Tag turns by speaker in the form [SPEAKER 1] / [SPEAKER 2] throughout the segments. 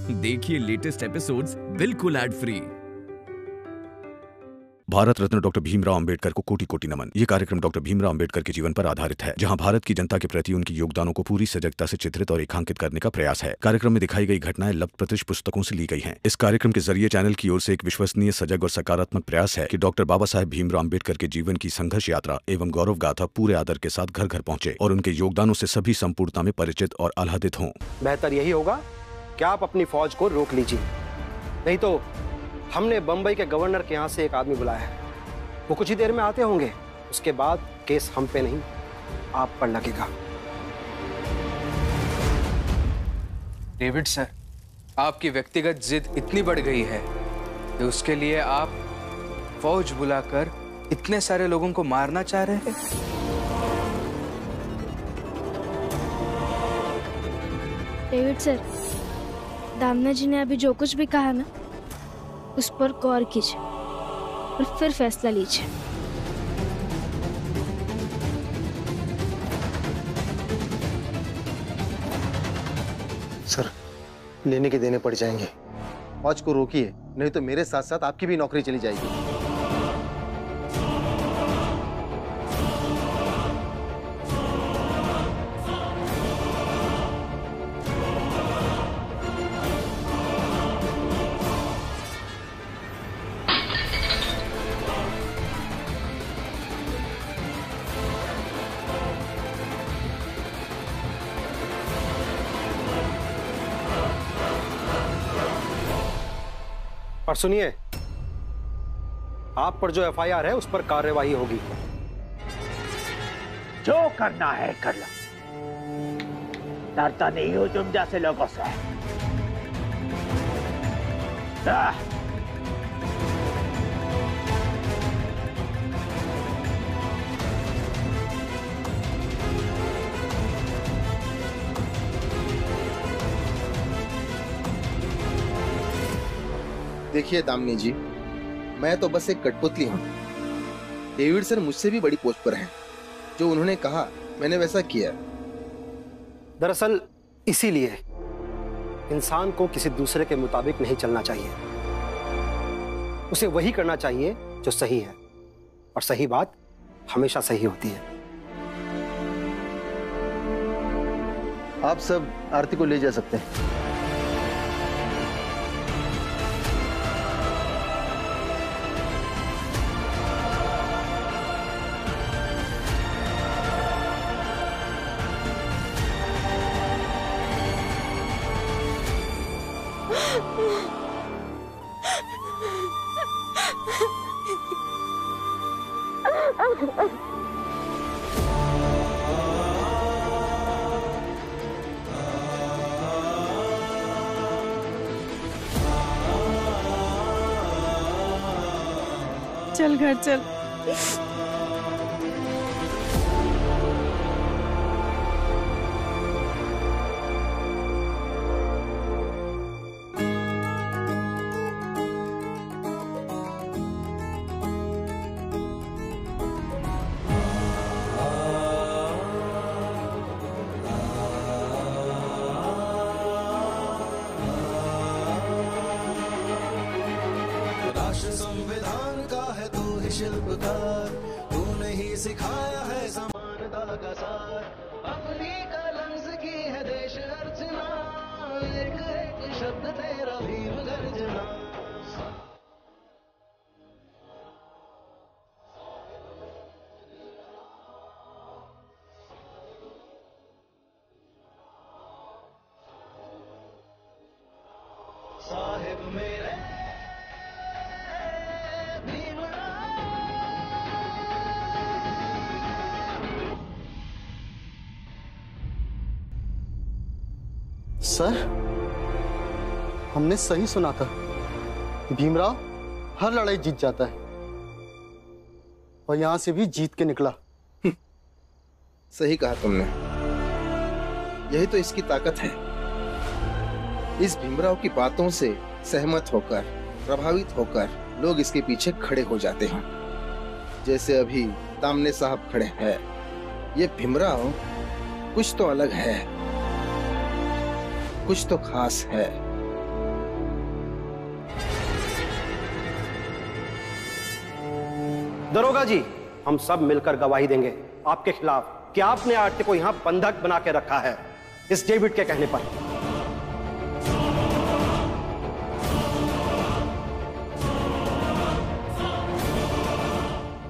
[SPEAKER 1] देखिए latest episodes बिल्कुल ad free.
[SPEAKER 2] Bharat Ratna doctor Bhimrao Ambedkar को कोटि कोटि नमन। ये कार्यक्रम डॉक्टर भीमराव अंबेडकर के जीवन पर आधारित है, जहां भारत की जनता के प्रति उनके योगदानों को पूरी सजगता से चित्रित और रेखांकित करने का प्रयास है। कार्यक्रम में दिखाई गई घटनाएं लब्ध पुस्तकों से ली गई हैं। इस कार्यक्रम के जरिए चैनल की ओर से एक विश्वसनीय, सजग और सकारात्मक प्रयास है कि डॉक्टर बाबा साहेब भीमराव अंबेडकर के जीवन की संघर्ष यात्रा एवं गौरव गाथा पूरे आदर के साथ घर घर पहुंचे और उनके योगदानों से सभी संपूर्णता में परिचित और आह्लादित हों।
[SPEAKER 3] बेहतर यही होगा कि आप अपनी फौज को रोक लीजिए, नहीं तो हमने बंबई के गवर्नर के यहाँ से एक आदमी बुलाया है। वो कुछ ही देर में आते होंगे, उसके बाद केस हम पे नहीं आप पर लगेगा।
[SPEAKER 4] डेविड सर, आपकी व्यक्तिगत जिद इतनी बढ़ गई है कि उसके लिए आप फौज बुलाकर इतने सारे लोगों को मारना चाह रहे हैं।
[SPEAKER 5] डेविड सर, दामना जी ने अभी जो कुछ भी कहा ना, उस पर गौर कीजिए और फिर फैसला लीजिए।
[SPEAKER 3] सर, लेने के देने पड़ जाएंगे। फौज को रोकिए, नहीं तो मेरे साथ साथ आपकी भी नौकरी चली जाएगी। और सुनिए, आप पर जो एफआईआर है उस पर कार्यवाही होगी।
[SPEAKER 6] जो करना है कर लो, डरता नहीं हूं तुम जैसे लोगों से।
[SPEAKER 7] देखिए दामिनी जी, मैं तो बस एक कठपुतली हूँ। डेविड सर मुझसे भी बड़ी पोस्ट पर हैं। जो उन्होंने कहा मैंने वैसा किया।
[SPEAKER 3] दरअसल इसीलिए इंसान को किसी दूसरे के मुताबिक नहीं चलना चाहिए। उसे वही करना चाहिए जो सही है, और सही बात हमेशा सही होती है। आप सब आरती को ले जा सकते हैं।
[SPEAKER 8] चल घर चल।
[SPEAKER 9] संविधान का है तू ही शिल्पकार, तूने ही सिखाया है समानता का सार। अपनी कलम से की है देश अर्चना, एक एक शब्द तेरा भीम गर्जना। साहिब मेरे
[SPEAKER 3] सर, हमने सही सुना था। भीमराव हर लड़ाई जीत जाता है, और यहां से भी जीत के निकला।
[SPEAKER 7] सही कहा तुमने, यही तो इसकी ताकत है। इस भीमराव की बातों से सहमत होकर, प्रभावित होकर लोग इसके पीछे खड़े हो जाते हैं। जैसे अभी दामने साहब खड़े हैं। ये भीमराव कुछ तो अलग है, कुछ तो खास है।
[SPEAKER 3] दरोगा जी, हम सब मिलकर गवाही देंगे आपके खिलाफ कि आपने आरती को यहां बंधक बना के रखा है इस डेविड के कहने पर।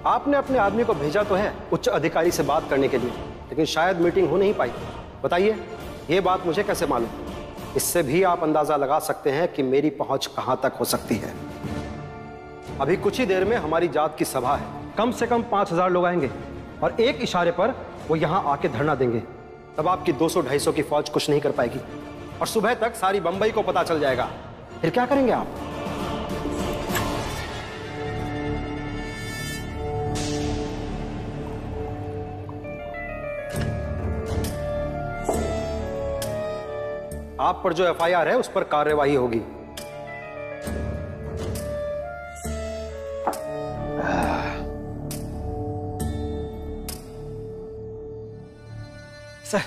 [SPEAKER 3] आपने अपने आदमी को भेजा तो है उच्च अधिकारी से बात करने के लिए, लेकिन शायद मीटिंग हो नहीं पाई। बताइए, यह बात मुझे कैसे मालूम? इससे भी आप अंदाजा लगा सकते हैं कि मेरी पहुंच कहां तक हो सकती है। अभी कुछ ही देर में हमारी जात की सभा है, कम से कम 5000 लोग आएंगे और एक इशारे पर वो यहां आके धरना देंगे। तब आपकी 200-250 की फौज कुछ नहीं कर पाएगी और सुबह तक सारी बंबई को पता चल जाएगा। फिर क्या करेंगे आप? आप पर जो एफआईआर है उस पर कार्यवाही होगी।
[SPEAKER 8] सर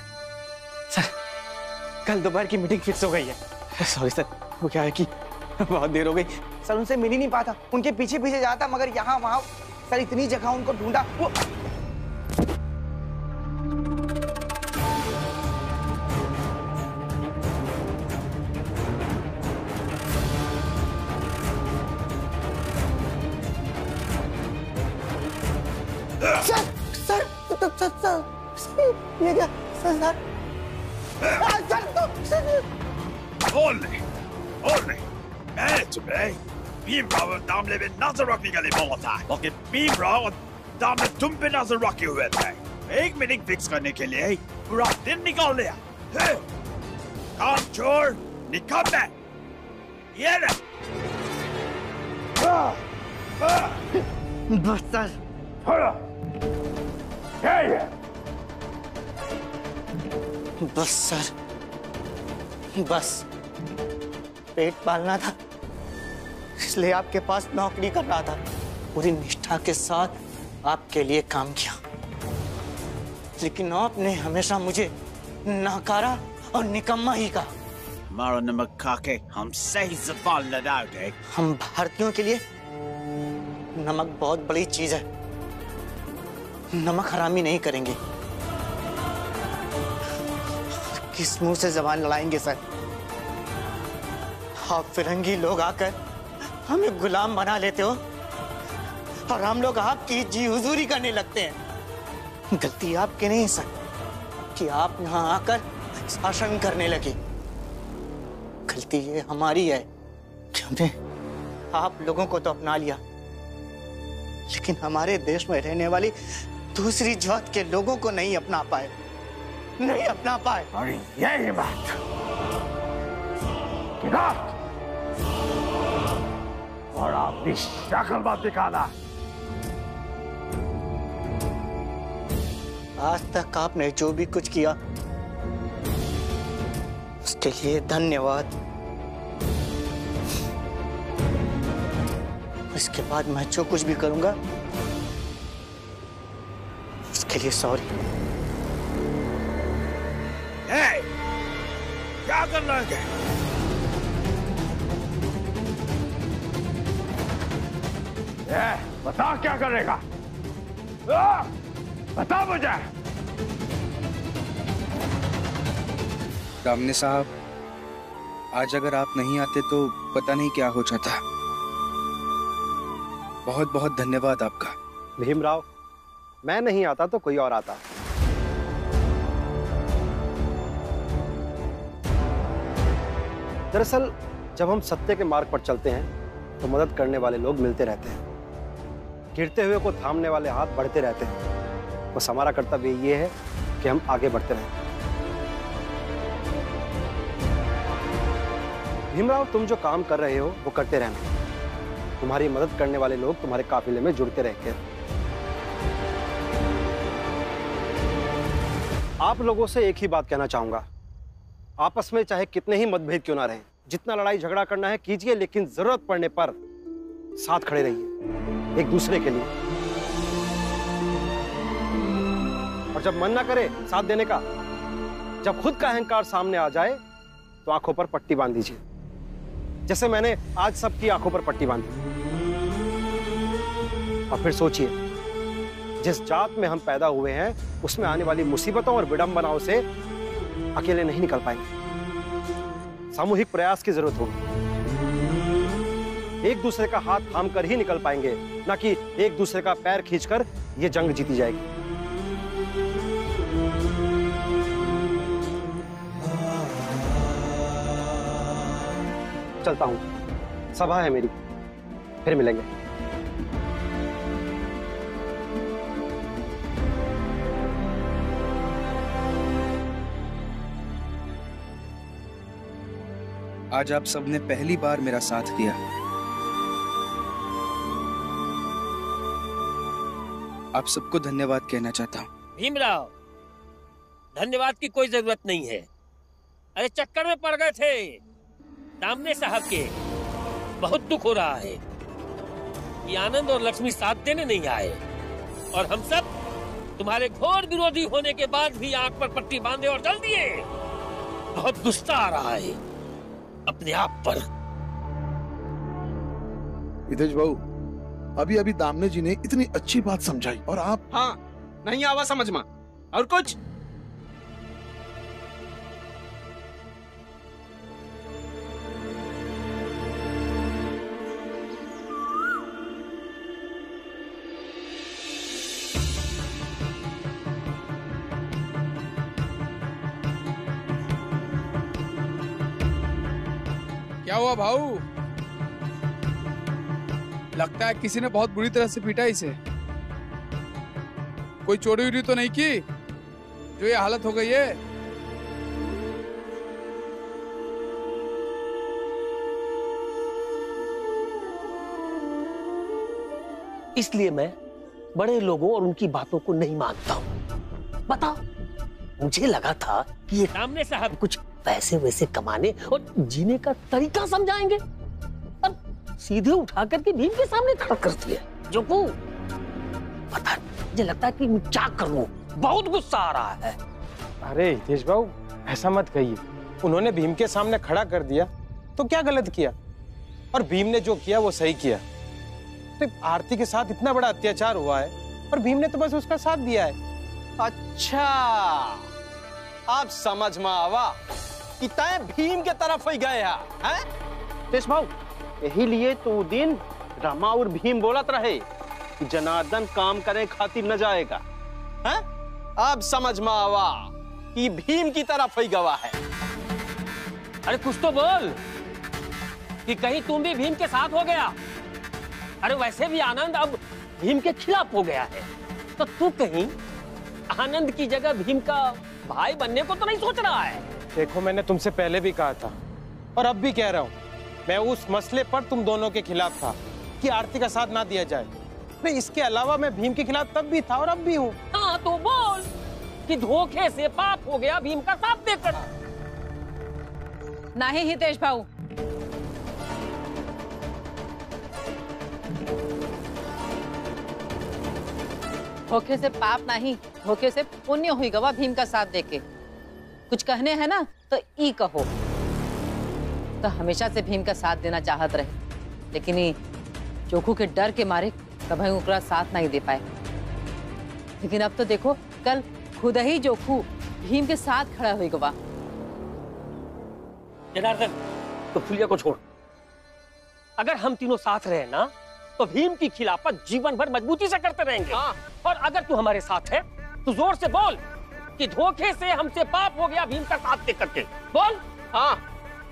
[SPEAKER 8] कल दोपहर की मीटिंग फिक्स हो गई है। सॉरी सर, वो क्या है कि बहुत देर हो गई सर, उनसे मिल ही नहीं पाता, उनके पीछे पीछे जाता मगर यहाँ वहां सर इतनी जगह उनको ढूंढा। वो सर ये क्या sir?
[SPEAKER 10] Olne, Beamfrau und Dame med Nazarok निकले बहुत है, बल्कि Beamfrau और Dame तुम पे नजर रखे हुए थे। एक मीटिंग फिक्स करने के लिए पूरा दिन निकाल लिया। काम छोड़, निकल बे। ये ले।
[SPEAKER 8] बस सर।
[SPEAKER 10] हरा। क्या है?
[SPEAKER 8] बस सर, बस पेट पालना था, इसलिए आपके पास नौकरी कर रहा था। पूरी निष्ठा के साथ आपके लिए काम किया, लेकिन आपने हमेशा मुझे नकारा और निकम्मा ही कहा।
[SPEAKER 10] हमारा नमक खा के हम सही ज़बान लड़ाओगे।
[SPEAKER 8] हम भारतीयों के लिए नमक बहुत बड़ी चीज है, नमक हरामी नहीं करेंगे। किस मुंह से जबान लड़ाएंगे सर? आप फिरंगी लोग आकर हमें गुलाम बना लेते हो और हम लोग आपकी जी हुजूरी करने लगते हैं। गलती आपकी नहीं सर कि आप यहाँ आकर शासन करने लगे, गलती ये हमारी है कि हमने आप लोगों को तो अपना लिया, लेकिन हमारे देश में रहने वाली दूसरी जात के लोगों को नहीं अपना पाए, नहीं अपना पाए।
[SPEAKER 10] और यही बात और आपकी शक्ल बात दिखाना।
[SPEAKER 8] आज तक आपने जो भी कुछ किया उसके लिए धन्यवाद। इसके बाद मैं जो कुछ भी करूंगा उसके लिए सॉरी।
[SPEAKER 10] क्या कर रहे हैं? बता क्या करेगा? बता मुझे।
[SPEAKER 4] दामने साहब, आज अगर आप नहीं आते तो पता नहीं क्या हो जाता। बहुत बहुत धन्यवाद आपका।
[SPEAKER 3] भीमराव, मैं नहीं आता तो कोई और आता। दरअसल जब हम सत्य के मार्ग पर चलते हैं तो मदद करने वाले लोग मिलते रहते हैं, गिरते हुए को थामने वाले हाथ बढ़ते रहते हैं। बस हमारा कर्तव्य ये है कि हम आगे बढ़ते रहें। भीमराव, तुम जो काम कर रहे हो वो करते रहना। तुम्हारी मदद करने वाले लोग तुम्हारे काफिले में जुड़ते रहेंगे। आप लोगों से एक ही बात कहना चाहूंगा, आपस में चाहे कितने ही मतभेद क्यों ना रहें, जितना लड़ाई झगड़ा करना है कीजिए, लेकिन जरूरत पड़ने पर साथ खड़े रहिए एक दूसरे के लिए। और जब मन ना करे साथ देने का, जब खुद का अहंकार सामने आ जाए तो आंखों पर पट्टी बांध दीजिए, जैसे मैंने आज सबकी आंखों पर पट्टी बांधी। और फिर सोचिए, जिस जात में हम पैदा हुए हैं उसमें आने वाली मुसीबतों और विडंबनाओं से अकेले नहीं निकल पाएंगे। सामूहिक प्रयास की जरूरत होगी। एक दूसरे का हाथ थाम कर ही निकल पाएंगे, ना कि एक दूसरे का पैर खींचकर ये जंग जीती जाएगी। चलता हूं, सभा है मेरी, फिर मिलेंगे।
[SPEAKER 4] आज आप सबने पहली बार मेरा साथ दिया। आप सबको धन्यवाद कहना चाहता हूँ।
[SPEAKER 11] भीमराव, धन्यवाद की कोई जरूरत नहीं है। अरे चक्कर में पड़ गए थे दामने साहब के। बहुत दुख हो रहा है कि आनंद और लक्ष्मी साथ देने नहीं आए, और हम सब तुम्हारे घोर विरोधी होने के बाद भी आंख पर पट्टी बांधे और जल दिए। बहुत गुस्सा आ रहा है अपने आप पर।
[SPEAKER 12] हितेश बाबू, अभी अभी दामने जी ने इतनी अच्छी बात समझाई और आप।
[SPEAKER 13] हाँ, नहीं आवा समझ में और कुछ।
[SPEAKER 4] क्या हुआ भाऊ? लगता है किसी ने बहुत बुरी तरह से पीटा इसे। कोई चोरी वोरी तो नहीं की जो ये हालत हो गई है?
[SPEAKER 11] इसलिए मैं बड़े लोगों और उनकी बातों को नहीं मानता हूँ। बता, मुझे लगा था कि ये सामने साहब कुछ पैसे वैसे कमाने और जीने का तरीका समझाएंगे, और सीधे उठा करके भीम के सामने खड़ा कर दिया। जो को पता, मुझे लगता है कि मैं क्या करूं, बहुत गुस्सा आ रहा है।
[SPEAKER 13] अरे हितेश बाबू, ऐसा मत कहिए। उन्होंने भीम के सामने खड़ा कर दिया तो क्या गलत किया, और भीम ने जो किया वो सही किया। तो आरती के साथ इतना बड़ा अत्याचार हुआ है और भीम ने तो बस उसका साथ दिया है।
[SPEAKER 14] अच्छा, अब समझ में आवा कि तय भीम के तरफ ही गए हैं।
[SPEAKER 13] हितेश बाबू,
[SPEAKER 14] यही लिए तो दिन रमा और भीम बोलत रहे कि जनार्दन काम करे खातिर न जाएगा। हैं? अब समझ में आवा कि भीम की तरफ ही गवा है।
[SPEAKER 11] अरे कुछ तो बोल कि कहीं तुम भी भीम के साथ हो गया। अरे वैसे भी आनंद अब भीम के खिलाफ हो गया है, तो तू कहीं आनंद की जगह भीम का भाई बनने को तो नहीं सोच रहा है?
[SPEAKER 13] देखो, मैंने तुमसे पहले भी कहा था और अब भी कह रहा हूँ, मैं उस मसले पर तुम दोनों के खिलाफ था कि आरती का साथ ना दिया जाए। नहीं, इसके अलावा मैं भीम के खिलाफ तब भी था और अब भी हूँ।
[SPEAKER 11] हाँ तो बोल कि धोखे से पाप हो गया भीम का साथ देकर।
[SPEAKER 15] नहीं हितेश भाऊ, धोखे से पाप नहीं, धोखे से पुण्य हुई गवा भीम का साथ देके। कुछ कहने हैं ना तो ई कहो। तो हमेशा से भीम का साथ देना चाहत रहे, लेकिन ये जोखू के डर के मारे कभी उनका साथ नहीं दे पाए। लेकिन अब तो देखो, कल खुद ही जोखू भीम के साथ खड़ा हुई गवा।
[SPEAKER 11] जनार्दन, तो फुलिया को छोड़। अगर हम तीनों साथ रहे ना तो भीम की खिलाफत जीवन भर मजबूती से करते रहेंगे। हाँ। और अगर तू हमारे साथ है तो जोर से बोल कि धोखे से हमसे पाप हो गया भीम का साथ दे करके। बोल।
[SPEAKER 14] हाँ,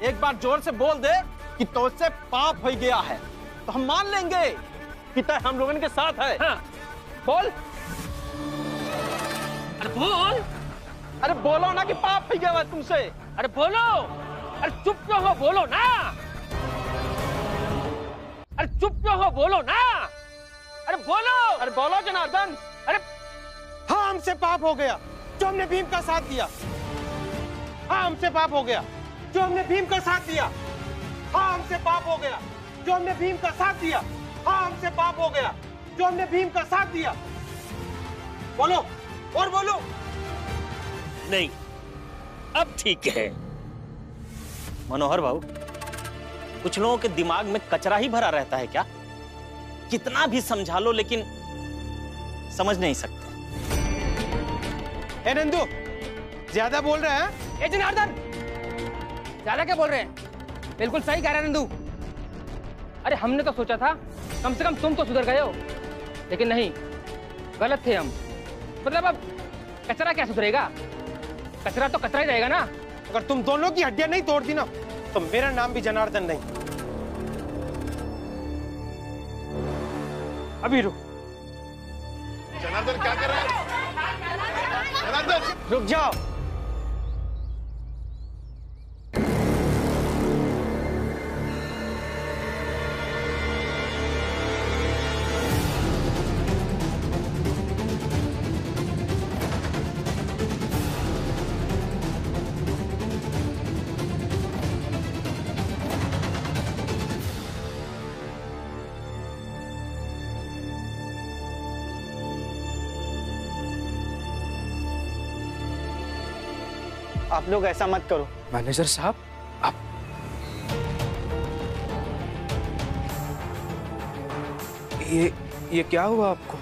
[SPEAKER 14] एक बार जोर से बोल दे कि तुझसे पाप हो गया है तो हम मान लेंगे कि तय हम लोगों के साथ है।
[SPEAKER 11] हाँ। बोल। अरे बोल।
[SPEAKER 14] अरे बोलो ना कि पाप हो गया है तुमसे।
[SPEAKER 11] अरे बोलो। अरे चुप क्यों हो, बोलो ना। अरे चुप क्यों हो, बोलो ना। अरे बोलो।
[SPEAKER 14] अरे बोलो जनार्दन।
[SPEAKER 11] अरे
[SPEAKER 13] हाँ, हमसे पाप हो गया जो हमने भीम का साथ दिया। हाँ, हमसे पाप हो गया जो हमने भीम का साथ दिया। हाँ, हमसे पाप हो गया जो हमने भीम का साथ दिया। हाँ, हमसे पाप हो गया जो हमने भीम का साथ दिया। बोलो और बोलो।
[SPEAKER 11] नहीं, अब ठीक है।
[SPEAKER 8] मनोहर बाबू, कुछ लोगों के दिमाग में कचरा ही भरा रहता है क्या? कितना भी समझा लो लेकिन समझ नहीं सकते।
[SPEAKER 13] ए नंदू, ज्यादा बोल रहे हैं?
[SPEAKER 16] ए जनार्दन, ज्यादा क्या बोल रहे हैं? बिल्कुल सही कह रहे हैं नंदू। अरे हमने तो सोचा था कम से कम तुम तो सुधर गए हो, लेकिन नहीं, गलत थे हम। मतलब अब कचरा क्या सुधरेगा? कचरा तो कचरा ही रहेगा ना।
[SPEAKER 13] अगर तुम दोनों की हड्डियां नहीं तोड़ दी ना तो मेरा नाम भी जनार्दन नहीं। अभी रुक।
[SPEAKER 12] जनार्दन क्या कर रहा है? जनार्दन
[SPEAKER 13] रुक जाओ।
[SPEAKER 8] आप लोग ऐसा मत करो।
[SPEAKER 4] मैनेजर साहब, आप ये क्या हुआ आपको?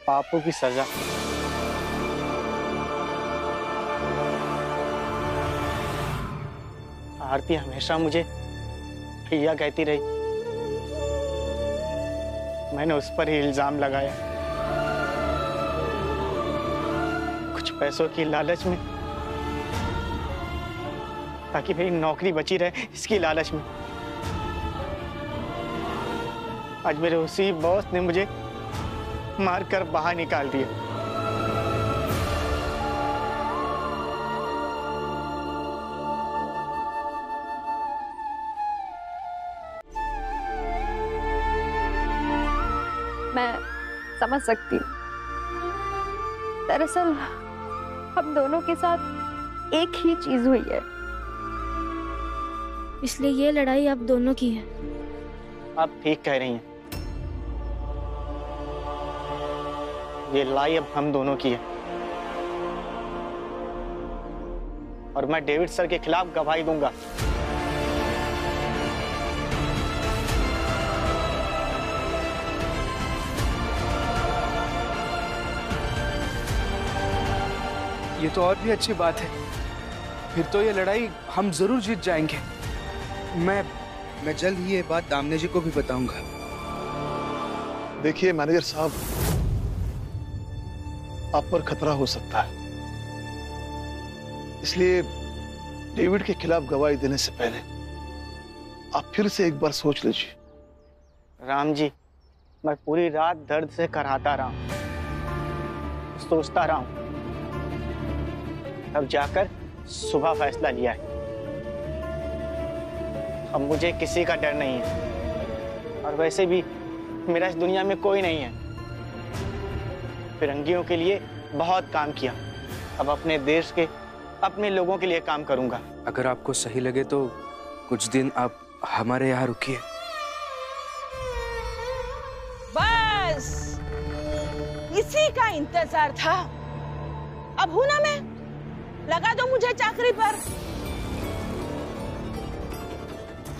[SPEAKER 8] पापों की सजा। आरती हमेशा मुझे भैया कहती रही, मैंने उस पर ही इल्जाम लगाया। कुछ पैसों की लालच में, ताकि मेरी नौकरी बची रहे इसकी लालच में, आज मेरे उसी बॉस ने मुझे मारकर बाहर निकाल दिया।
[SPEAKER 17] मैं समझ सकती हूँ। दरअसल हम दोनों के साथ एक ही चीज हुई है,
[SPEAKER 5] इसलिए ये लड़ाई आप दोनों की है।
[SPEAKER 8] आप ठीक कह रही हैं, ये लड़ाई अब हम दोनों की है और मैं डेविड सर के खिलाफ गवाही दूंगा।
[SPEAKER 4] ये तो और भी अच्छी बात है। फिर तो ये लड़ाई हम जरूर जीत जाएंगे। मैं जल्द ही ये बात दामने जी को भी बताऊंगा।
[SPEAKER 12] देखिए मैनेजर साहब, आप पर खतरा हो सकता है, इसलिए डेविड के खिलाफ गवाही देने से पहले आप फिर से एक बार सोच लीजिए।
[SPEAKER 8] राम जी, मैं पूरी रात दर्द से कराहता रहा हूं, सोचता रहा हूं, अब जाकर सुबह फैसला लिया है। अब मुझे किसी का डर नहीं है और वैसे भी मेरा इस दुनिया में कोई नहीं है। फिरंगियों के लिए बहुत काम किया, अब अपने देश के, अपने लोगों के लिए काम करूंगा।
[SPEAKER 4] अगर आपको सही लगे तो कुछ दिन आप हमारे यहाँ रुकिए।
[SPEAKER 18] बस इसी का इंतजार था। अब हूं ना मैं, लगा दो मुझे चाकरी पर।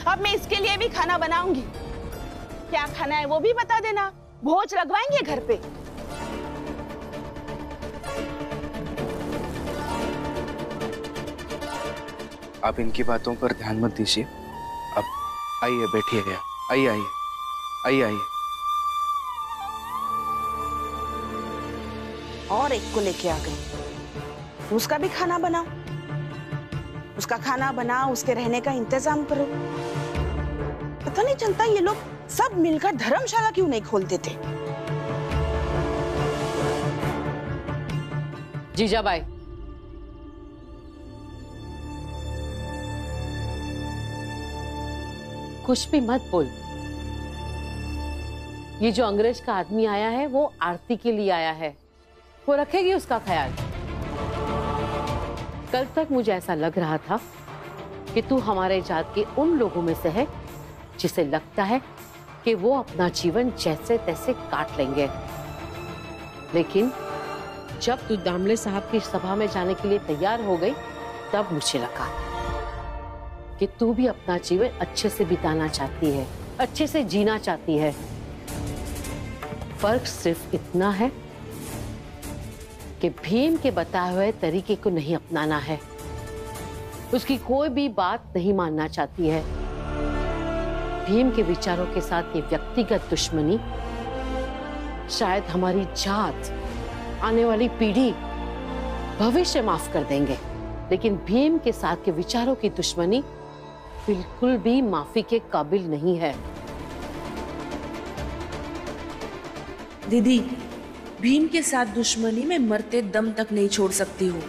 [SPEAKER 18] अब मैं इसके लिए भी खाना बनाऊंगी। क्या खाना है वो भी बता देना, भोज लगवाएंगे घर पे।
[SPEAKER 4] आप इनकी बातों पर ध्यान मत दीजिए। अब आइए, बैठिए। आइए आइए आइए आइए।
[SPEAKER 18] और एक को लेके आ गई, उसका भी खाना बनाओ, उसका खाना बनाओ, उसके रहने का इंतजाम करो। पता नहीं चलता ये लोग सब मिलकर धर्मशाला क्यों नहीं खोलते थे।
[SPEAKER 15] जीजाबाई, कुछ भी मत बोल। ये जो अंग्रेज का आदमी आया है वो आरती के लिए आया है, वो रखेगी उसका ख्याल। कल तक मुझे ऐसा लग रहा था कि तू हमारे जात के उन लोगों में से है जिसे लगता है कि वो अपना जीवन जैसे तैसे काट लेंगे, लेकिन जब तू दामले साहब की सभा में जाने के लिए तैयार हो गई तब मुझे लगा कि तू भी अपना जीवन अच्छे से बिताना चाहती है, अच्छे से जीना चाहती है। फर्क सिर्फ इतना है कि भीम के बताए हुए तरीके को नहीं अपनाना है, उसकी कोई भी बात नहीं मानना चाहती है। भीम के विचारों के साथ ये व्यक्तिगत दुश्मनी शायद हमारी जात, आने वाली पीढ़ी, भविष्य माफ कर देंगे, लेकिन भीम के साथ के विचारों की दुश्मनी बिल्कुल भी माफी के काबिल नहीं है।
[SPEAKER 19] दीदी, भीम के साथ दुश्मनी मैं मरते दम तक नहीं छोड़ सकती हूँ।